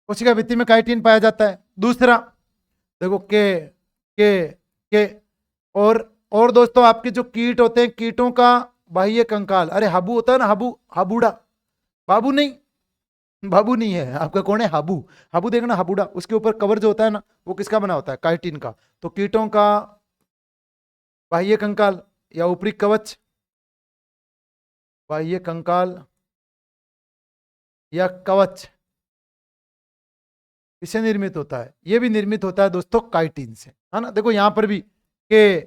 कोशिका भित्ति में काइटिन पाया जाता है। दूसरा देखो के और दोस्तों आपके जो कीट होते हैं, कीटों का बाह्य कंकाल, अरे हाबू होता है ना, हाबू, हाबूड़ा, बाबू नहीं, बाबू नहीं है आपका, कौन है, हाबू। हाबू देखना, हाबूड़ा, उसके ऊपर कवर जो होता है ना, वो किसका बना होता है, काइटिन का। तो कीटों का बाह्य कंकाल या ऊपरी कवच, बाह्य कंकाल या कवच किससे निर्मित होता है, ये भी निर्मित होता है दोस्तों काइटिन से, है ना। देखो यहां पर भी के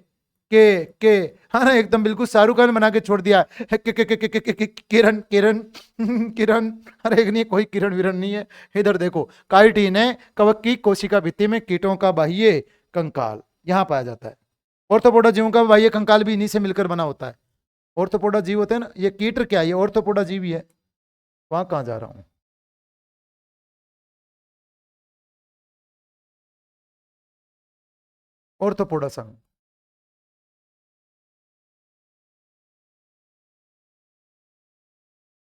है ना, एकदम बिल्कुल शाहरुख खान बना के छोड़ दिया है, किरण किरण किरण, अरे एक नहीं, कोई किरण विरण नहीं है। इधर देखो काइटिन है, कवक की कोशिका भित्ति में कीटों का बाह्य कंकाल यहां पाया जाता है। ऑर्थोपोडा जीवों का बाह्य कंकाल भी इन्हीं से मिलकर बना होता है। ऑर्थोपोडा जीव होते हैं ना, ये कीट क्या है, ये ऑर्थोपोडा जीव ही है। वहां कहां जा रहा हूं, ऑर्थोपोडा संघ।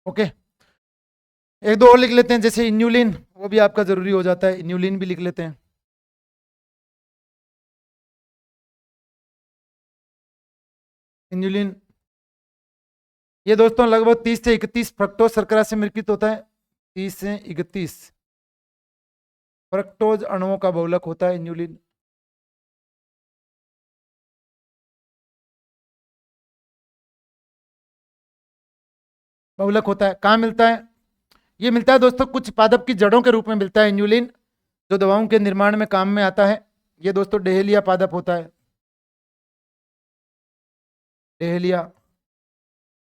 ओके, एक दो और लिख लेते हैं, जैसे इन्यूलिन, वो भी आपका जरूरी हो जाता है, इन्यूलिन भी लिख लेते हैं। इन्यूलिन ये दोस्तों लगभग 30 से 31 फ्रक्टोज शर्करा से निर्मित होता है। 30 से 31 फ्रक्टोज अणुओं का बहुलक होता है इन्यूलिन। बहुलक होता है, कहाँ मिलता है, ये मिलता है दोस्तों कुछ पादप की जड़ों के रूप में मिलता है इन्यूलिन, जो दवाओं के निर्माण में काम में आता है। ये दोस्तों डेहलिया पादप होता है, डेहलिया।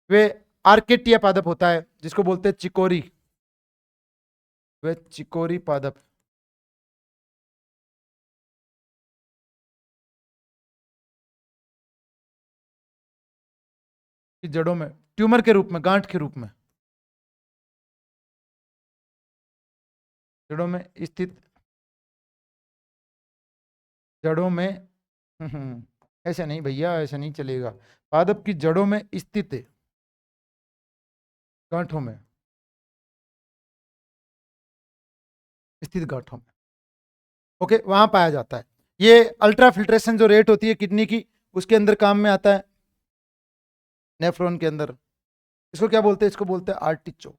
वे आर्केटिया पादप होता है, जिसको बोलते हैं चिकोरी, वे चिकोरी पादप की जड़ों में, ट्यूमर के रूप में, गांठ के रूप में, जड़ों में स्थित, जड़ों में ऐसे नहीं भैया, ऐसे नहीं चलेगा। पादप की जड़ों में स्थित, गांठों में स्थित, गांठों में, ओके, वहां पाया जाता है। ये अल्ट्रा फिल्ट्रेशन जो रेट होती है किडनी की, उसके अंदर काम में आता है, नेफ्रॉन के अंदर। इसको क्या बोलते हैं, इसको बोलते हैं आर्टिचोक,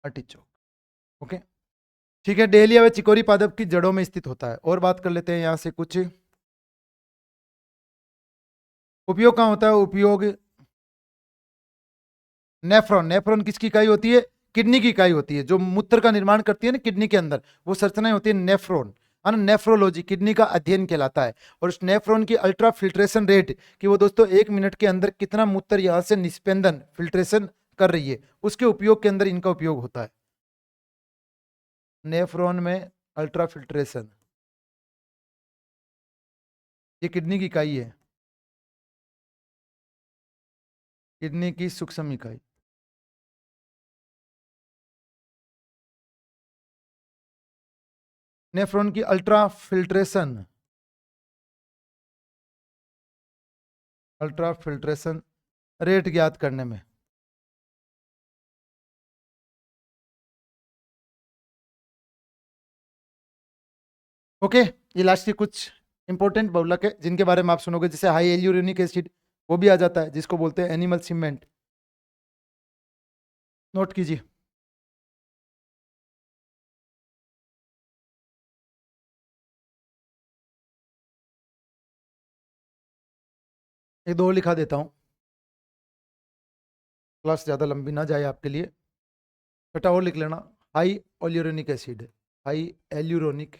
आर्टिचोक। ओके, ठीक है, डेलिया व चिकोरी पादप की जड़ों में स्थित होता है। और बात कर लेते हैं यहां से कुछ उपयोग, कहाँ होता है उपयोग, नेफ्रॉन, नेफ्रॉन किसकी इकाई होती है, किडनी की इकाई होती है, जो मूत्र का निर्माण करती है ना किडनी के अंदर, वो संरचनाएं होती है नेफ्रॉन, है ना। नेफ्रोलॉजी किडनी का अध्ययन कहलाता है। और उस नेफ्रॉन की अल्ट्रा फिल्ट्रेशन रेट, कि वो दोस्तों 1 मिनट के अंदर कितना मूत्र यहां से निस्पंदन, फिल्ट्रेशन कर रही है, उसके उपयोग के अंदर इनका उपयोग होता है। नेफ्रॉन में अल्ट्रा फिल्ट्रेशन, ये किडनी की इकाई है, किडनी की सूक्ष्म इकाई। नेफ्रॉन की ultra filtration, ultra filtration rate ज्ञात करने में, ओके। ये लास्ट की कुछ इंपॉर्टेंट बहुलक है जिनके बारे में आप सुनोगे, जैसे हाई एल्यूरोनिक एसिड, वो भी आ जाता है, जिसको बोलते हैं एनिमल सीमेंट, नोट कीजिए। एक दो और लिखा देता हूँ, क्लास ज़्यादा लंबी ना जाए आपके लिए। छठा और लिख लेना, हाई एल्यूरोनिक एसिड, हाई एल्यूरोनिक,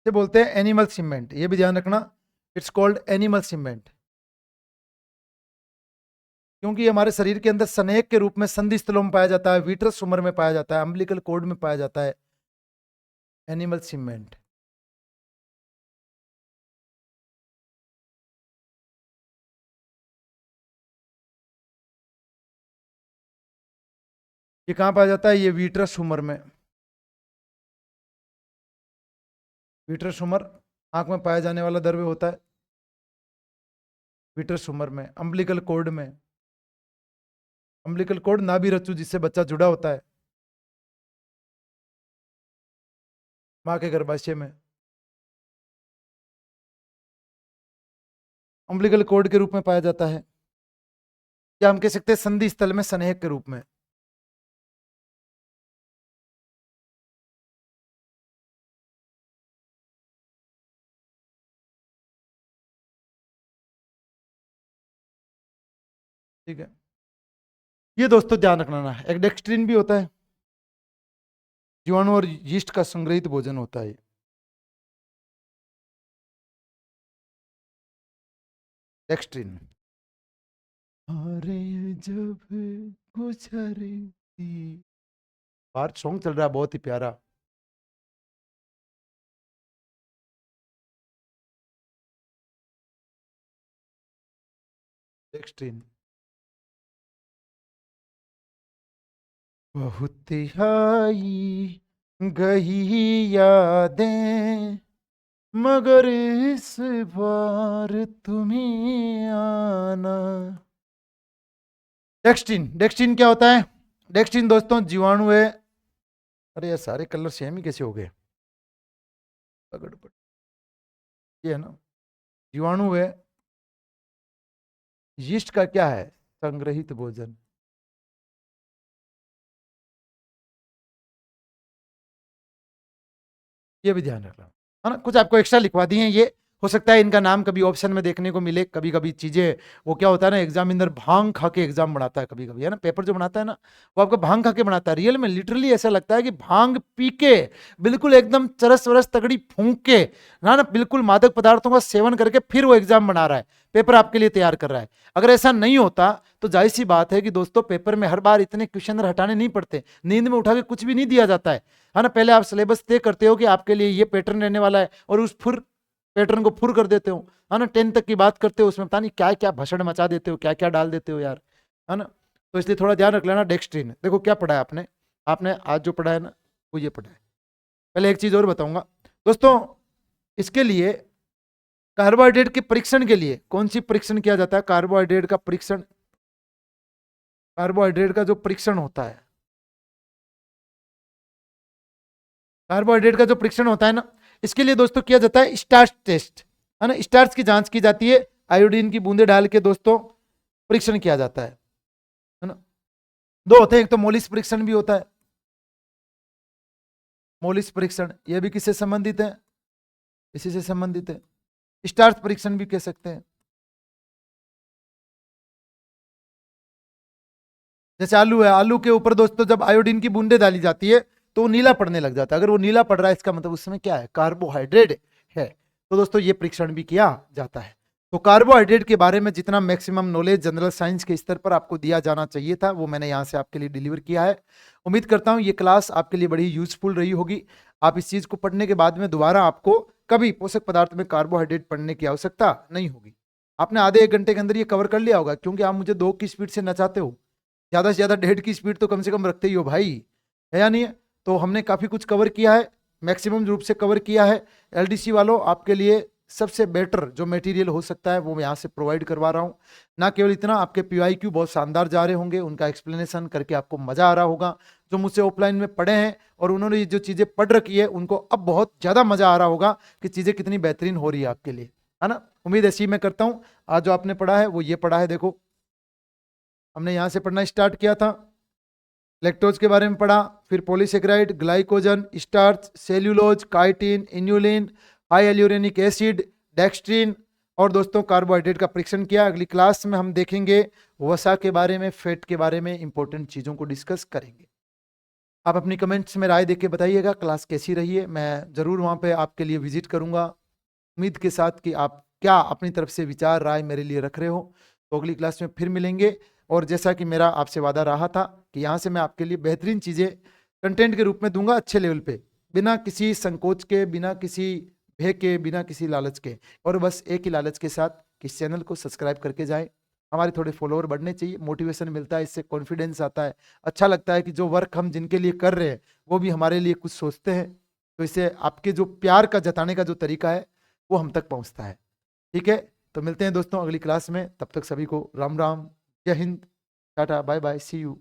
से बोलते हैं एनिमल सीमेंट, ये भी ध्यान रखना, इट्स कॉल्ड एनिमल सीमेंट। क्योंकि ये हमारे शरीर के अंदर स्नेक के रूप में संधि स्थलों में पाया जाता है, विट्रस उमर में पाया जाता है, अम्बिलिकल कोड में पाया जाता है, एनिमल सीमेंट। ये कहाँ पाया जाता है? ये विट्रस उमर में। विट्रस उमर आंख में पाया जाने वाला द्रव्य होता है, विट्रस उमर में। अम्बिलिकल कोड में, अम्बिलिकल कोड नाभि रज्जु जिससे बच्चा जुड़ा होता है माँ के गर्भाशय में, अम्बिलिकल कोड के रूप में पाया जाता है, या हम कह सकते हैं संधि स्थल में स्नेहक के रूप में। ठीक है, ये दोस्तों ध्यान रखना ना, एक डेक्स्ट्रिन भी होता है, जीवाणु और यीस्ट का संग्रहित भोजन होता है। डेक्स्ट्रिन। अरे जब गुजरी थी, बाहर सॉन्ग चल रहा है बहुत ही प्यारा। डेक्स्ट्रिन। बहुत आई गई यादें, मगर इस बार तुम्हें आना। डेक्स्ट्रिन, डेक्स्ट्रिन क्या होता है? डेक्स्ट्रिन दोस्तों जीवाणु है। अरे यार सारे कलर सेम ही कैसे हो गए? ये है ना, जीवाणु है, यीस्ट का क्या है? संग्रहित भोजन। ये भी ध्यान रखना है ना। कुछ आपको एक्स्ट्रा लिखवा दिए हैं, ये हो सकता है इनका नाम कभी ऑप्शन में देखने को मिले। कभी कभी चीजें, वो क्या होता है ना, एग्जामिनर भांग खा के एग्जाम बनाता है कभी कभी, है ना। पेपर जो बनाता है ना, वो आपको भांग खा के बनाता है। रियल में लिटरली ऐसा लगता है कि भांग पी के, बिल्कुल एकदम चरस वरस तगड़ी फूंक के ना बिल्कुल मादक पदार्थों का सेवन करके फिर वो एग्जाम बना रहा है, पेपर आपके लिए तैयार कर रहा है। अगर ऐसा नहीं होता तो जाहिर सी बात है कि दोस्तों पेपर में हर बार इतने क्वेश्चन हटाने नहीं पड़ते, नींद में उठा के कुछ भी नहीं दिया जाता है ना। पहले आप सिलेबस तय करते हो कि आपके लिए ये पैटर्न रहने वाला है, और उस फुर पैटर्न को फुर कर देते हो, है ना। 10 तक की बात करते हो, उसमें पता नहीं क्या क्या भाषण मचा देते हो, क्या क्या डाल देते हो यार, है ना। तो इसलिए थोड़ा ध्यान रख लेना। डेक्स्ट्रिन देखो क्या पढ़ा है आपने, आपने आज जो पढ़ा है ना वो ये पढ़ा है। पहले एक चीज और बताऊंगा दोस्तों, इसके लिए कार्बोहाइड्रेट के परीक्षण के लिए कौन सी परीक्षण किया जाता है? कार्बोहाइड्रेट का परीक्षण, कार्बोहाइड्रेट का जो परीक्षण होता है, कार्बोहाइड्रेट का जो परीक्षण होता है ना, इसके लिए दोस्तों किया जाता है स्टार्च टेस्ट, है ना। स्टार्च की जांच की जाती है, आयोडीन की बूंदे डाल के दोस्तों परीक्षण किया जाता है ना। दो होते हैं, एक तो मोलिस परीक्षण भी होता है। मोलिस परीक्षण ये भी किससे संबंधित है? इसी से संबंधित है। स्टार्च परीक्षण भी कह सकते हैं। जैसे आलू है, आलू के ऊपर दोस्तों जब आयोडीन की बूंदे डाली जाती है तो वो नीला पड़ने लग जाता है। अगर वो नीला पड़ रहा है इसका मतलब उसमें क्या है? कार्बोहाइड्रेट है। तो दोस्तों ये परीक्षण भी किया जाता है। तो कार्बोहाइड्रेट के बारे में जितना मैक्सिमम नॉलेज जनरल साइंस के स्तर पर आपको दिया जाना चाहिए था वो मैंने यहाँ से आपके लिए डिलीवर किया है। उम्मीद करता हूँ ये क्लास आपके लिए बड़ी यूजफुल रही होगी। आप इस चीज को पढ़ने के बाद में दोबारा आपको कभी पोषक पदार्थ में कार्बोहाइड्रेट पढ़ने की आवश्यकता नहीं होगी। आपने आधे एक घंटे के अंदर ये कवर कर लिया होगा, क्योंकि आप मुझे 2 की स्पीड से नचाते हो। ज्यादा से ज्यादा 1.5 की स्पीड तो कम से कम रखते ही हो भाई, है या नहीं है? तो हमने काफी कुछ कवर किया है, मैक्सिमम रूप से कवर किया है। एलडीसी वालों आपके लिए सबसे बेटर जो मटेरियल हो सकता है वो मैं यहाँ से प्रोवाइड करवा रहा हूँ। ना केवल इतना, आपके पीवाईक्यू बहुत शानदार जा रहे होंगे, उनका एक्सप्लेनेशन करके आपको मजा आ रहा होगा। जो मुझसे ऑफलाइन में पढ़े हैं और उन्होंने ये जो चीजें पढ़ रखी है उनको अब बहुत ज्यादा मजा आ रहा होगा कि चीजें कितनी बेहतरीन हो रही है आपके लिए, है ना। उम्मीद ऐसी मैं करता हूँ। आज जो आपने पढ़ा है वो ये पढ़ा है, देखो हमने यहाँ से पढ़ना स्टार्ट किया था, लैक्टोज के बारे में पढ़ा, फिर polysaccharide, glycogen, starch, cellulose, chitin, inulin, hyaluronic acid, dextrin, और दोस्तों कार्बोहाइड्रेट का परीक्षण किया। अगली क्लास में हम देखेंगे वसा के बारे में, फैट के बारे में, इंपॉर्टेंट चीज़ों को डिस्कस करेंगे। आप अपनी कमेंट्स में राय देके बताइएगा क्लास कैसी रही है। मैं ज़रूर वहाँ पे आपके लिए विजिट करूँगा, उम्मीद के साथ कि आप क्या अपनी तरफ से विचार राय मेरे लिए रख रहे हो। तो अगली क्लास में फिर मिलेंगे। और जैसा कि मेरा आपसे वादा रहा था कि यहाँ से मैं आपके लिए बेहतरीन चीज़ें कंटेंट के रूप में दूंगा, अच्छे लेवल पे, बिना किसी संकोच के, बिना किसी भय के, बिना किसी लालच के, और बस एक ही लालच के साथ कि इस चैनल को सब्सक्राइब करके जाएं। हमारे थोड़े फॉलोअर बढ़ने चाहिए, मोटिवेशन मिलता है, इससे कॉन्फिडेंस आता है, अच्छा लगता है कि जो वर्क हम जिनके लिए कर रहे हैं वो भी हमारे लिए कुछ सोचते हैं, तो इससे आपके जो प्यार का जताने का जो तरीका है वो हम तक पहुंचता है। ठीक है, तो मिलते हैं दोस्तों अगली क्लास में, तब तक सभी को राम राम, जय Hind, tata, bye bye, see you.